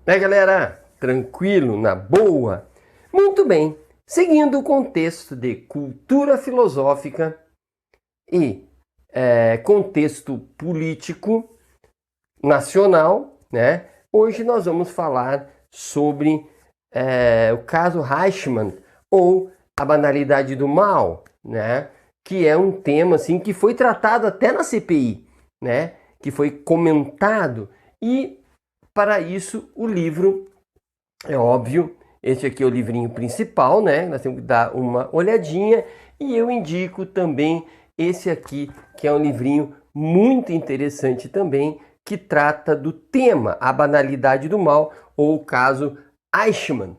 Galera? Tranquilo, na boa? Muito bem. Seguindo o contexto de cultura filosófica e contexto político nacional, né? Hoje nós vamos falar sobre o caso Eichmann ou a banalidade do mal, né? Que é um tema assim que foi tratado até na CPI, né? Que foi comentado e para isso o livro é óbvio. Este aqui é o livrinho principal, né? Nós temos que dar uma olhadinha e eu indico também esse aqui, que é um livrinho muito interessante também, que trata do tema, a banalidade do mal, ou o caso Eichmann.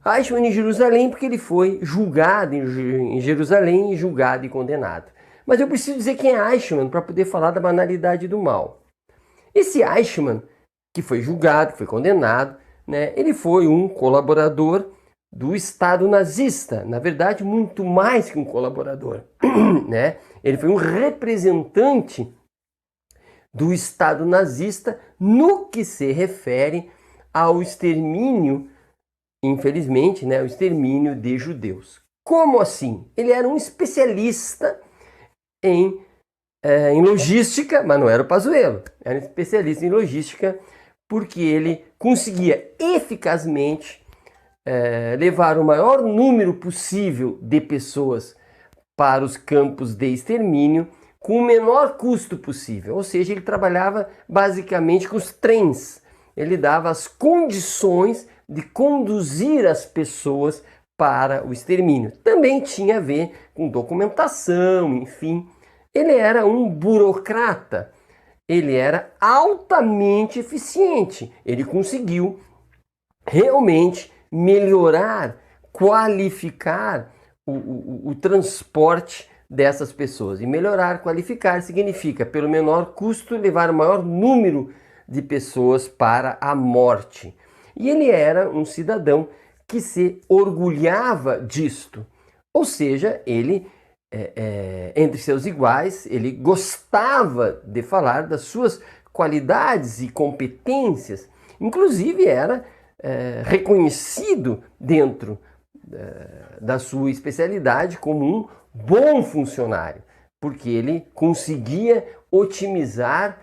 Eichmann em Jerusalém, porque ele foi julgado em Jerusalém, julgado e condenado. Mas eu preciso dizer quem é Eichmann para poder falar da banalidade do mal. Esse Eichmann, que foi julgado, que foi condenado, né, ele foi um colaborador do Estado nazista. Na verdade, muito mais que um colaborador, né? Ele foi um representante do Estado nazista no que se refere ao extermínio, infelizmente, né, o extermínio de judeus. Como assim? Ele era um especialista em logística, mas não era o Pazuello, era um especialista em logística, porque ele conseguia eficazmente levar o maior número possível de pessoas para os campos de extermínio com o menor custo possível. Ou seja, ele trabalhava basicamente com os trens. Ele dava as condições de conduzir as pessoas para o extermínio. Também tinha a ver com documentação, enfim. Ele era um burocrata. Ele era altamente eficiente. Ele conseguiu realmente melhorar, qualificar o transporte dessas pessoas. E melhorar, qualificar significa, pelo menor custo, levar o maior número de pessoas para a morte. E ele era um cidadão que se orgulhava disto. Ou seja, ele, entre seus iguais, ele gostava de falar das suas qualidades e competências. Inclusive era reconhecido dentro da sua especialidade como um bom funcionário, porque ele conseguia otimizar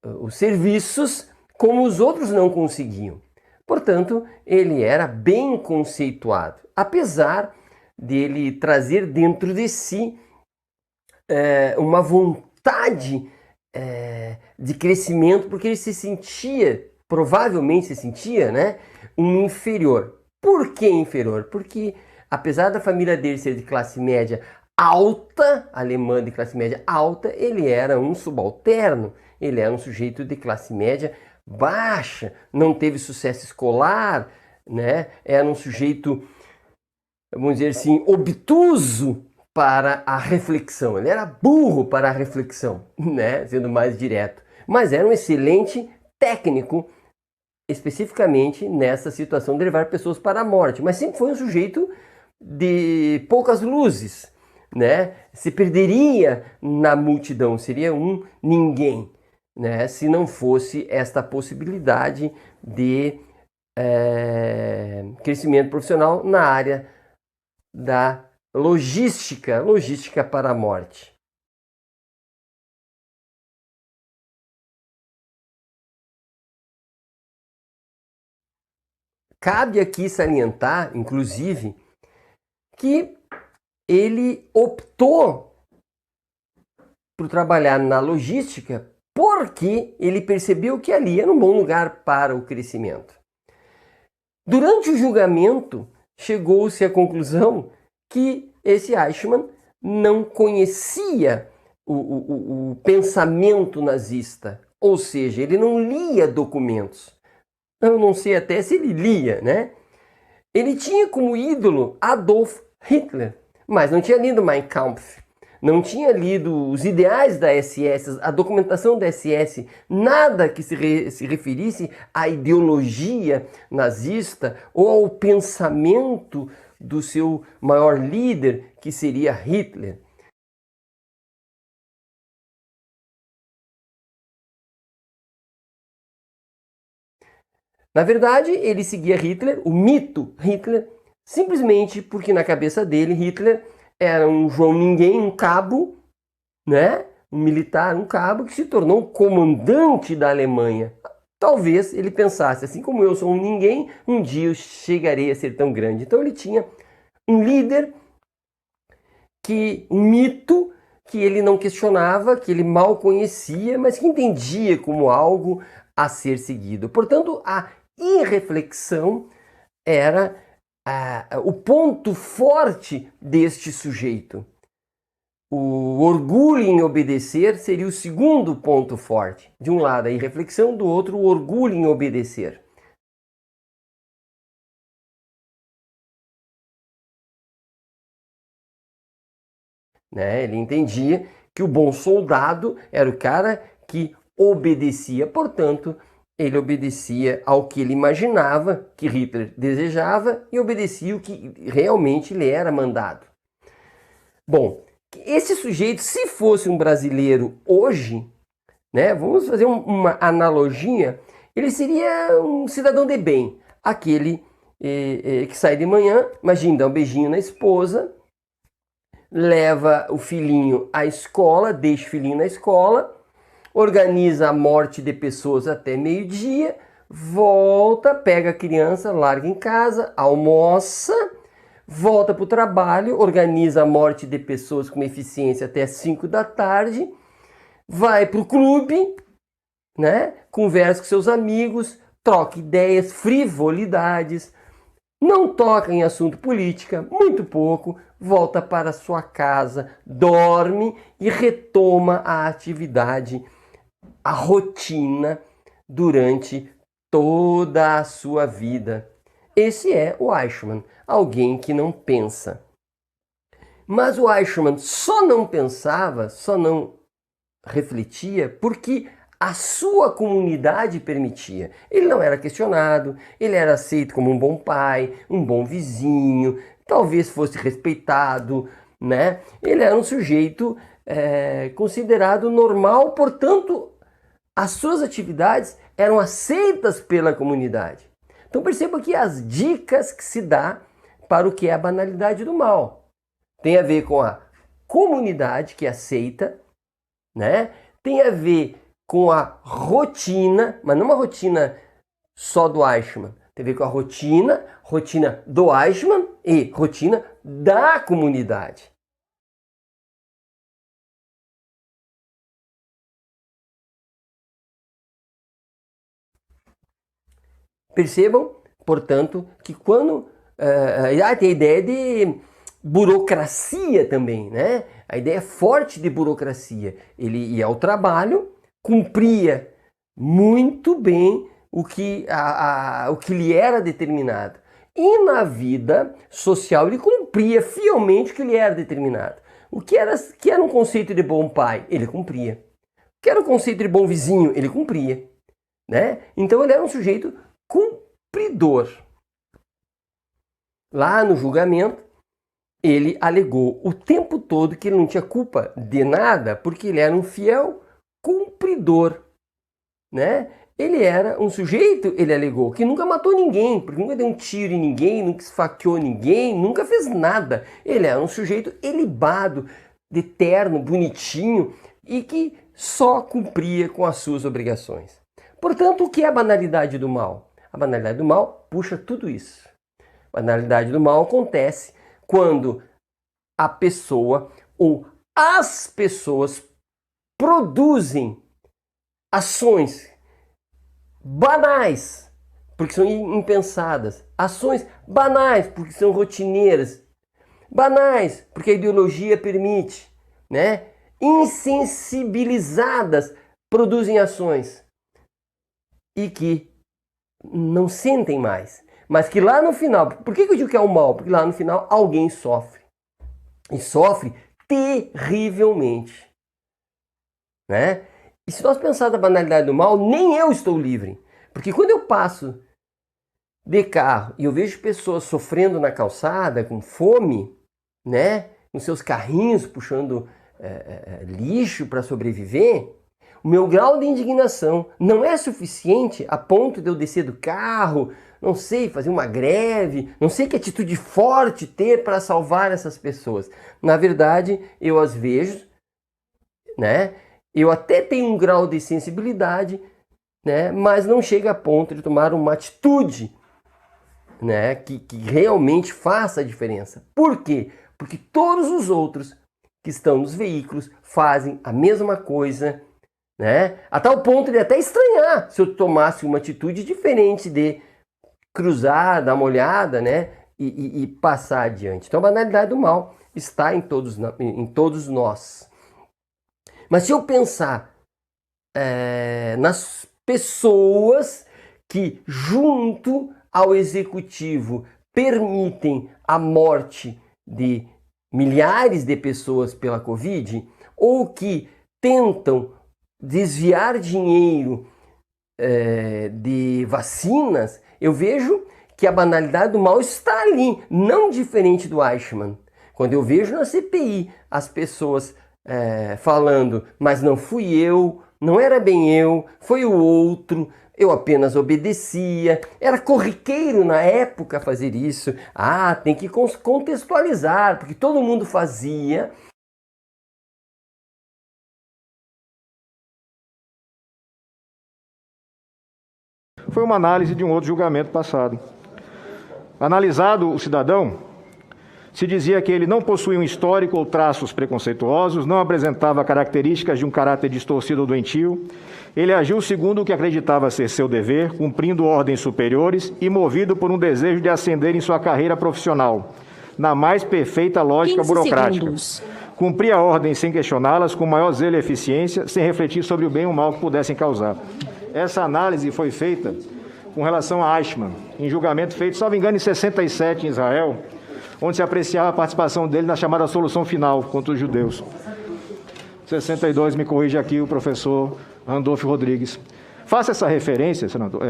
os serviços como os outros não conseguiam. Portanto, ele era bem conceituado, apesar dele trazer dentro de si uma vontade de crescimento, porque ele se sentia, provavelmente se sentia, né, um inferior. Por que inferior? Porque apesar da família dele ser de classe média alta, alemã de classe média alta, ele era um subalterno, ele era um sujeito de classe média baixa, não teve sucesso escolar, né? Era um sujeito, vamos dizer assim, obtuso para a reflexão. Ele era burro para a reflexão, né? Sendo mais direto. Mas era um excelente técnico, especificamente nessa situação de levar pessoas para a morte. Mas sempre foi um sujeito de poucas luzes, né? Se perderia na multidão, seria um ninguém, né? Se não fosse esta possibilidade de crescimento profissional na área da logística para a morte. Cabe aqui salientar, inclusive, que ele optou por trabalhar na logística porque ele percebeu que ali era um bom lugar para o crescimento. Durante o julgamento, chegou-se à conclusão que esse Eichmann não conhecia o pensamento nazista, ou seja, ele não lia documentos. Eu não sei até se ele lia, né? Ele tinha como ídolo Adolf Hitler, mas não tinha lido Mein Kampf, não tinha lido os ideais da SS, a documentação da SS, nada que se referisse à ideologia nazista ou ao pensamento do seu maior líder, que seria Hitler. Na verdade, ele seguia Hitler, o mito Hitler, simplesmente porque na cabeça dele Hitler era um João Ninguém, um cabo, né? Um militar, um cabo que se tornou um comandante da Alemanha. Talvez ele pensasse, assim como eu sou um ninguém, um dia eu chegarei a ser tão grande. Então ele tinha um líder, um mito que ele não questionava, que ele mal conhecia, mas que entendia como algo a ser seguido. Portanto, a irreflexão era o ponto forte deste sujeito. O orgulho em obedecer seria o segundo ponto forte. De um lado a irreflexão, do outro o orgulho em obedecer. Né? Ele entendia que o bom soldado era o cara que obedecia, portanto, ele obedecia ao que ele imaginava, que Hitler desejava, e obedecia o que realmente lhe era mandado. Bom, esse sujeito, se fosse um brasileiro hoje, né, vamos fazer uma analogia, ele seria um cidadão de bem, aquele que sai de manhã, imagina, dá um beijinho na esposa, leva o filhinho à escola, deixa o filhinho na escola, organiza a morte de pessoas até meio-dia, volta, pega a criança, larga em casa, almoça, volta para o trabalho, organiza a morte de pessoas com eficiência até 5 da tarde, vai para o clube, né? Conversa com seus amigos, troca ideias, frivolidades, não toca em assunto política, muito pouco, volta para sua casa, dorme e retoma a atividade, a rotina durante toda a sua vida. Esse é o Eichmann, alguém que não pensa. Mas o Eichmann só não pensava, só não refletia porque a sua comunidade permitia. Ele não era questionado, ele era aceito como um bom pai, um bom vizinho, talvez fosse respeitado, né? Ele era um sujeito considerado normal, portanto, as suas atividades eram aceitas pela comunidade. Então perceba que as dicas que se dá para o que é a banalidade do mal tem a ver com a comunidade que aceita, né? Tem a ver com a rotina, mas não uma rotina só do Eichmann. Tem a ver com a rotina do Eichmann e rotina da comunidade. Percebam, portanto, que quando tem a ideia de burocracia também, né? A ideia forte de burocracia. Ele ia ao trabalho, cumpria muito bem o que lhe era determinado. E na vida social ele cumpria fielmente o que lhe era determinado. O que era um conceito de bom pai, ele cumpria. O que era um conceito de bom vizinho, ele cumpria. Né? Então ele era um sujeito cumpridor. Lá no julgamento, ele alegou o tempo todo que ele não tinha culpa de nada, porque ele era um fiel cumpridor, né? Ele era um sujeito, ele alegou, que nunca matou ninguém, porque nunca deu um tiro em ninguém, nunca esfaqueou ninguém, nunca fez nada. Ele era um sujeito ilibado, de terno, bonitinho, e que só cumpria com as suas obrigações. Portanto, o que é a banalidade do mal? A banalidade do mal puxa tudo isso. A banalidade do mal acontece quando a pessoa ou as pessoas produzem ações banais, porque são impensadas, ações banais, porque são rotineiras, banais, porque a ideologia permite, né? Insensibilizadas, produzem ações e que não sentem mais, mas que lá no final, por que eu digo que é o mal? Porque lá no final alguém sofre, e sofre terrivelmente, né? E se nós pensarmos na banalidade do mal, nem eu estou livre, porque quando eu passo de carro e eu vejo pessoas sofrendo na calçada, com fome, né? Com seus carrinhos puxando lixo para sobreviver, o meu grau de indignação não é suficiente a ponto de eu descer do carro, não sei, fazer uma greve, não sei que atitude forte ter para salvar essas pessoas. Na verdade, eu as vejo, né? Eu até tenho um grau de sensibilidade, né? Mas não chega a ponto de tomar uma atitude, né? Que realmente faça a diferença. Por quê? Porque todos os outros que estão nos veículos fazem a mesma coisa, né? A tal ponto de até estranhar se eu tomasse uma atitude diferente de cruzar, dar uma olhada, né? E passar adiante. Então a banalidade do mal está em todos nós. Mas se eu pensar nas pessoas que, junto ao executivo, permitem a morte de milhares de pessoas pela Covid, ou que tentam desviar dinheiro de vacinas, eu vejo que a banalidade do mal está ali, não diferente do Eichmann. Quando eu vejo na CPI as pessoas falando, mas não fui eu, não era bem eu, foi o outro, eu apenas obedecia, era corriqueiro na época fazer isso. Tem que contextualizar, porque todo mundo fazia. Foi uma análise de um outro julgamento passado. Analisado o cidadão, se dizia que ele não possuía um histórico ou traços preconceituosos, não apresentava características de um caráter distorcido ou doentio, ele agiu segundo o que acreditava ser seu dever, cumprindo ordens superiores e movido por um desejo de ascender em sua carreira profissional, na mais perfeita lógica burocrática. Cumpria ordens sem questioná-las, com maior zelo e eficiência, sem refletir sobre o bem ou o mal que pudessem causar. Essa análise foi feita com relação a Eichmann, em julgamento feito, salvo engano, em 67, em Israel, onde se apreciava a participação dele na chamada solução final contra os judeus. 62, me corrige aqui o professor Randolfo Rodrigues. Faça essa referência, senador,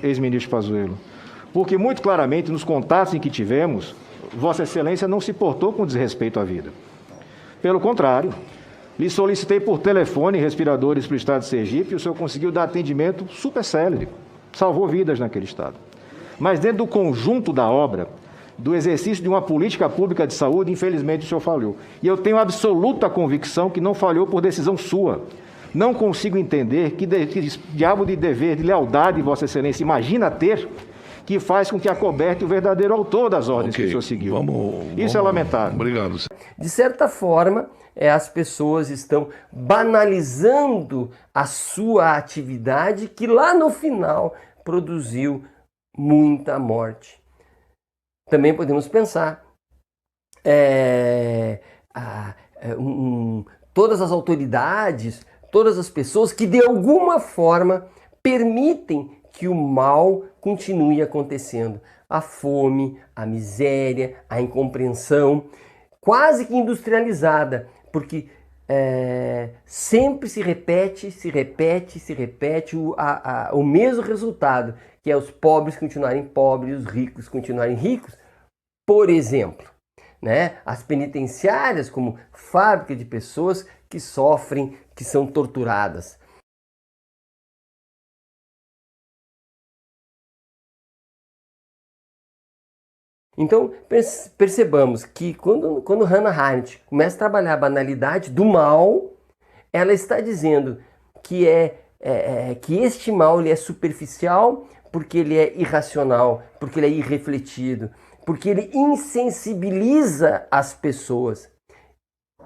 ex-ministro Pazuello, porque muito claramente, nos contatos em que tivemos, Vossa Excelência não se portou com desrespeito à vida. Pelo contrário, lhe solicitei por telefone respiradores para o estado de Sergipe e o senhor conseguiu dar atendimento super célere, salvou vidas naquele estado. Mas dentro do conjunto da obra, do exercício de uma política pública de saúde, infelizmente o senhor falhou. E eu tenho absoluta convicção que não falhou por decisão sua. Não consigo entender que diabo de dever, de lealdade, Vossa Excelência, imagina ter, que faz com que acoberte o verdadeiro autor das ordens que o senhor seguiu. Isso é lamentável. Obrigado. De certa forma, as pessoas estão banalizando a sua atividade, que lá no final produziu muita morte. Também podemos pensar todas as autoridades, todas as pessoas que de alguma forma permitem que o mal continue acontecendo. A fome, a miséria, a incompreensão, quase que industrializada, porque sempre se repete o mesmo resultado, que é os pobres continuarem pobres, os ricos continuarem ricos. Por exemplo, né? As penitenciárias como fábrica de pessoas que sofrem, que são torturadas. Então, percebamos que quando Hannah Arendt começa a trabalhar a banalidade do mal, ela está dizendo que que este mal ele é superficial, porque ele é irracional, porque ele é irrefletido, porque ele insensibiliza as pessoas.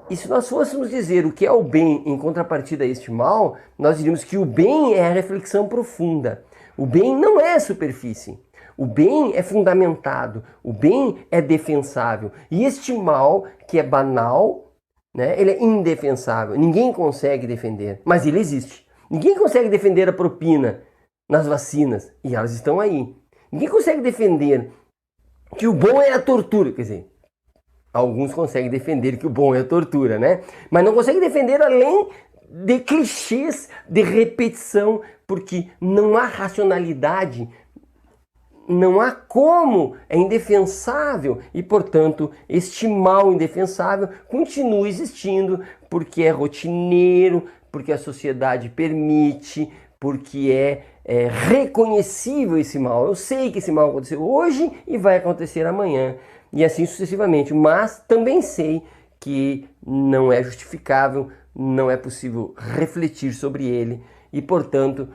E se nós fôssemos dizer o que é o bem em contrapartida a este mal, nós diríamos que o bem é a reflexão profunda. O bem não é superfície. O bem é fundamentado, o bem é defensável. E este mal, que é banal, né, ele é indefensável. Ninguém consegue defender, mas ele existe. Ninguém consegue defender a propina nas vacinas, e elas estão aí. Ninguém consegue defender que o bom é a tortura. Quer dizer, alguns conseguem defender que o bom é a tortura, né? Mas não conseguem defender além de clichês, de repetição, porque não há racionalidade, não há como, é indefensável e, portanto, este mal indefensável continua existindo porque é rotineiro, porque a sociedade permite, porque é reconhecível esse mal. Eu sei que esse mal aconteceu hoje e vai acontecer amanhã, e assim sucessivamente, mas também sei que não é justificável, não é possível refletir sobre ele, e portanto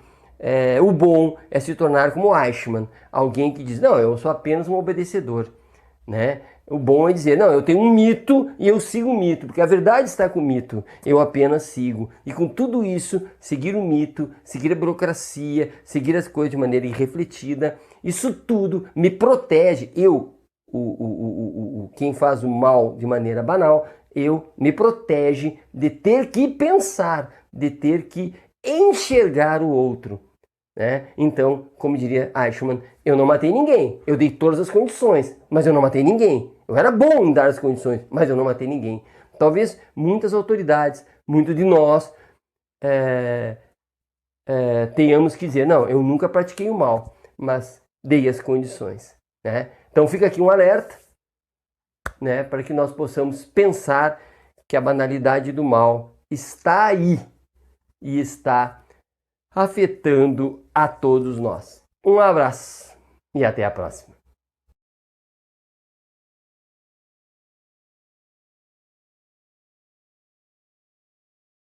o bom é se tornar como Eichmann, alguém que diz, não, eu sou apenas um obedecedor, né? O bom é dizer, não, eu tenho um mito e eu sigo o mito, porque a verdade está com o mito, eu apenas sigo. E com tudo isso, seguir o mito, seguir a burocracia, seguir as coisas de maneira irrefletida, isso tudo me protege. Eu, quem faz o mal de maneira banal, me protege de ter que pensar, de ter que enxergar o outro. Né? Então, como diria Eichmann, eu não matei ninguém, eu dei todas as condições, mas eu não matei ninguém. Eu era bom em dar as condições, mas eu não matei ninguém. Talvez muitas autoridades, muito de nós, tenhamos que dizer, não, eu nunca pratiquei o mal, mas dei as condições. Né? Então fica aqui um alerta, né, para que nós possamos pensar que a banalidade do mal está aí e está afetando a todos nós. Um abraço e até a próxima.